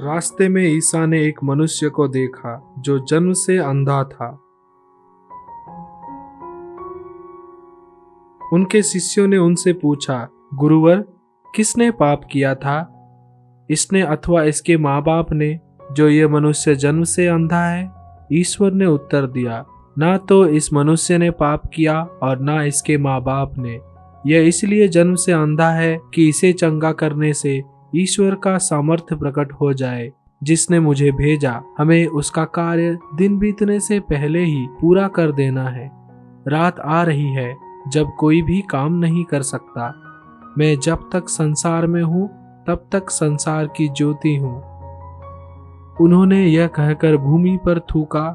रास्ते में ईसा ने एक मनुष्य को देखा जो जन्म से अंधा था। उनके शिष्यों ने उनसे पूछा, गुरुवर, किसने पाप किया था, इसने अथवा इसके माँ बाप ने, जो ये मनुष्य जन्म से अंधा है? ईश्वर ने उत्तर दिया, ना तो इस मनुष्य ने पाप किया और ना इसके माँ बाप ने। यह इसलिए जन्म से अंधा है कि इसे चंगा करने से ईश्वर का सामर्थ्य प्रकट हो जाए। जिसने मुझे भेजा, हमें उसका कार्य दिन बीतने से पहले ही पूरा कर देना है। रात आ रही है जब कोई भी काम नहीं कर सकता। मैं जब तक संसार में हूँ तब तक संसार की ज्योति हूँ। उन्होंने यह कहकर भूमि पर थूका।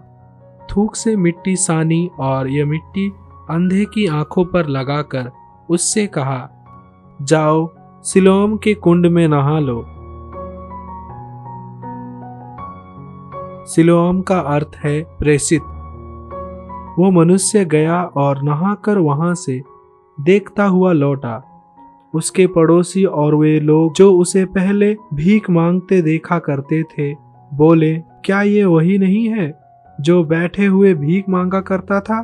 थूक से मिट्टी सानी और यह मिट्टी अंधे की आंखों पर लगाकर उससे कहा, जाओ सिलोम के कुंड में नहा लो। सिलोम का अर्थ है प्रेषित। वो मनुष्य गया और नहाकर वहां से देखता हुआ लौटा। उसके पड़ोसी और वे लोग जो उसे पहले भीख मांगते देखा करते थे बोले, क्या ये वही नहीं है जो बैठे हुए भीख मांगा करता था?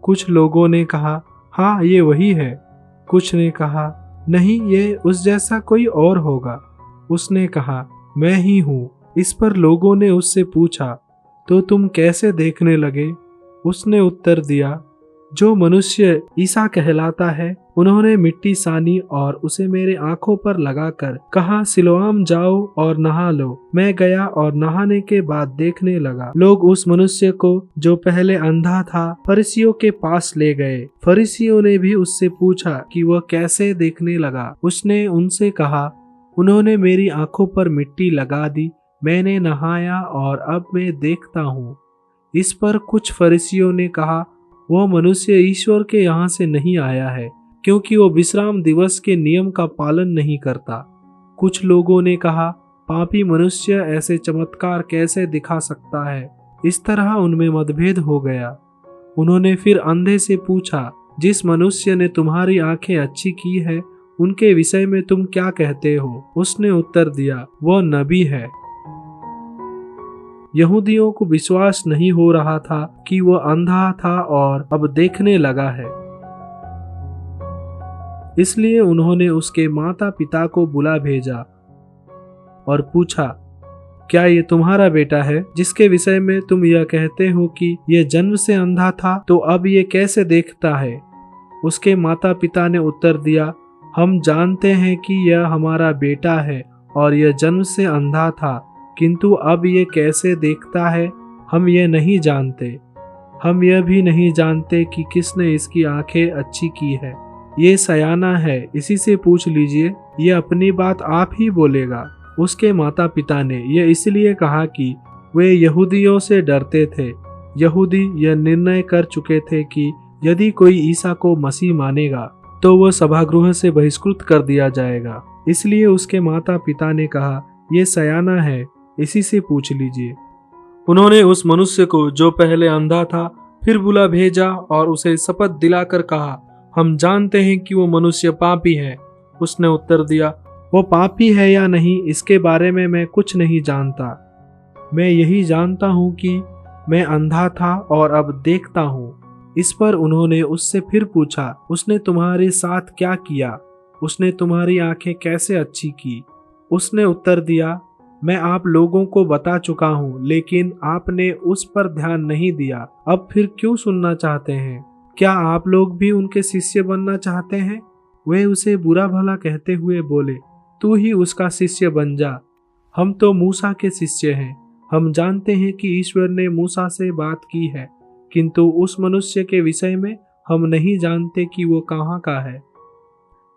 कुछ लोगों ने कहा, हाँ ये वही है। कुछ ने कहा, नहीं, ये उस जैसा कोई और होगा। उसने कहा, मैं ही हूँ। इस पर लोगों ने उससे पूछा, तो तुम कैसे देखने लगे? उसने उत्तर दिया, जो मनुष्य ईसा कहलाता है, उन्होंने मिट्टी सानी और उसे मेरे आंखों पर लगाकर कहा, सिलोआम जाओ और नहा लो। मैं गया और नहाने के बाद देखने लगा। लोग उस मनुष्य को जो पहले अंधा था फरीसियों के पास ले गए। फरीसियों ने भी उससे पूछा कि वह कैसे देखने लगा। उसने उनसे कहा, उन्होंने मेरी आंखों पर मिट्टी लगा दी, मैंने नहाया और अब मैं देखता हूँ। इस पर कुछ फरीसियों ने कहा, वह मनुष्य ईश्वर के यहाँ से नहीं आया है, क्योंकि वो विश्राम दिवस के नियम का पालन नहीं करता। कुछ लोगों ने कहा, पापी मनुष्य ऐसे चमत्कार कैसे दिखा सकता है? इस तरह उनमें मतभेद हो गया। उन्होंने फिर अंधे से पूछा, जिस मनुष्य ने तुम्हारी आंखें अच्छी की है, उनके विषय में तुम क्या कहते हो? उसने उत्तर दिया, वह नबी है। यहूदियों को विश्वास नहीं हो रहा था कि वह अंधा था और अब देखने लगा है। इसलिए उन्होंने उसके माता पिता को बुला भेजा और पूछा, क्या ये तुम्हारा बेटा है, जिसके विषय में तुम यह कहते हो कि यह जन्म से अंधा था, तो अब ये कैसे देखता है? उसके माता पिता ने उत्तर दिया, हम जानते हैं कि यह हमारा बेटा है और यह जन्म से अंधा था, किंतु अब ये कैसे देखता है हम ये नहीं जानते। हम यह भी नहीं जानते कि किसने इसकी आंखें अच्छी की है। ये सयाना है, इसी से पूछ लीजिए, ये अपनी बात आप ही बोलेगा। उसके माता पिता ने यह इसलिए कहा कि वे यहूदियों से डरते थे। यहूदी यह निर्णय कर चुके थे कि यदि कोई ईसा को मसीह मानेगा तो वह सभागृह से बहिष्कृत कर दिया जाएगा। इसलिए उसके माता पिता ने कहा, यह सयाना है, इसी से पूछ लीजिए। उन्होंने उस मनुष्य को जो पहले अंधा था फिर बुला भेजा और उसे शपथ दिलाकर कहा, हम जानते हैं कि वो मनुष्य पापी है। उसने उत्तर दिया, वो पापी है या नहीं इसके बारे में मैं कुछ नहीं जानता। मैं यही जानता हूँ कि मैं अंधा था और अब देखता हूँ। इस पर उन्होंने उससे फिर पूछा, उसने तुम्हारे साथ क्या किया? उसने तुम्हारी आंखें कैसे अच्छी की? उसने उत्तर दिया, मैं आप लोगों को बता चुका हूँ, लेकिन आपने उस पर ध्यान नहीं दिया। अब फिर क्यों सुनना चाहते हैं? क्या आप लोग भी उनके शिष्य बनना चाहते हैं? वे उसे बुरा भला कहते हुए बोले, तू ही उसका शिष्य बन जा। हम तो मूसा के शिष्य हैं। हम जानते हैं कि ईश्वर ने मूसा से बात की है, किंतु उस मनुष्य के विषय में हम नहीं जानते कि वो कहाँ का है।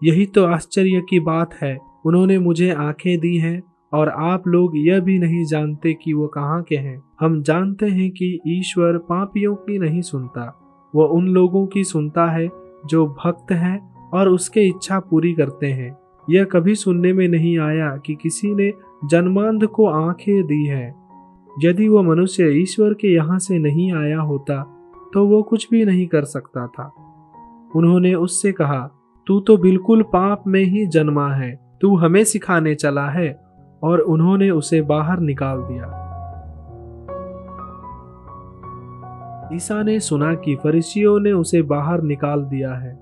यही तो आश्चर्य की बात है। उन्होंने मुझे आंखें दी हैं और आप लोग यह भी नहीं जानते कि वो कहाँ के हैं। हम जानते हैं कि ईश्वर पापियों की नहीं सुनता, वो उन लोगों की सुनता है जो भक्त हैं और उसके इच्छा पूरी करते हैं। यह कभी सुनने में नहीं आया कि किसी ने जन्मांध को आंखें दी है। यदि वो मनुष्य ईश्वर के यहाँ से नहीं आया होता तो वो कुछ भी नहीं कर सकता था। उन्होंने उससे कहा, तू तो बिल्कुल पाप में ही जन्मा है, तू हमें सिखाने चला है। और उन्होंने उसे बाहर निकाल दिया। ईसा ने सुना कि फरीसियों ने उसे बाहर निकाल दिया है,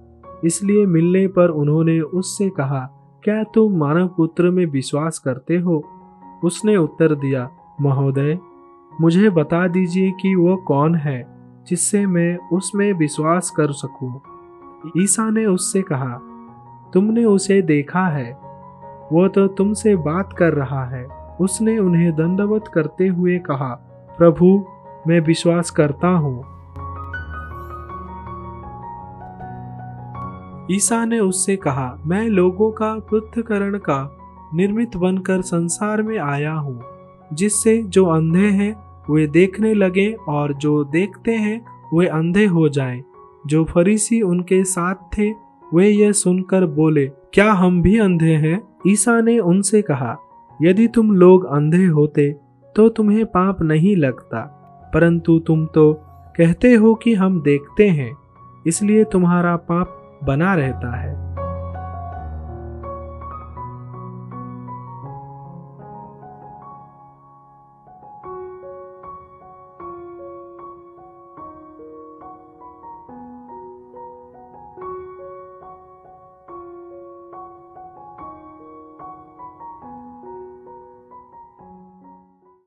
इसलिए मिलने पर उन्होंने उससे कहा, क्या तुम मानव पुत्र में विश्वास करते हो? उसने उत्तर दिया, महोदय, मुझे बता दीजिए कि वो कौन है जिससे मैं उसमें विश्वास कर सकूं। ईसा ने उससे कहा, तुमने उसे देखा है, वो तो तुमसे बात कर रहा है। उसने उन्हें दंडवत करते हुए कहा, प्रभु, मैं विश्वास करता हूँ। ईसा ने उससे कहा, मैं लोगों का पृथक्करण का निर्मित बनकर संसार में आया हूँ, जिससे जो अंधे हैं वे देखने लगे और जो देखते हैं वे अंधे हो जाएं। जो फरीसी उनके साथ थे वे यह सुनकर बोले, क्या हम भी अंधे हैं? ईसा ने उनसे कहा, यदि तुम लोग अंधे होते तो तुम्हें पाप नहीं लगता, परंतु तुम तो कहते हो कि हम देखते हैं, इसलिए तुम्हारा पाप बना रहता है।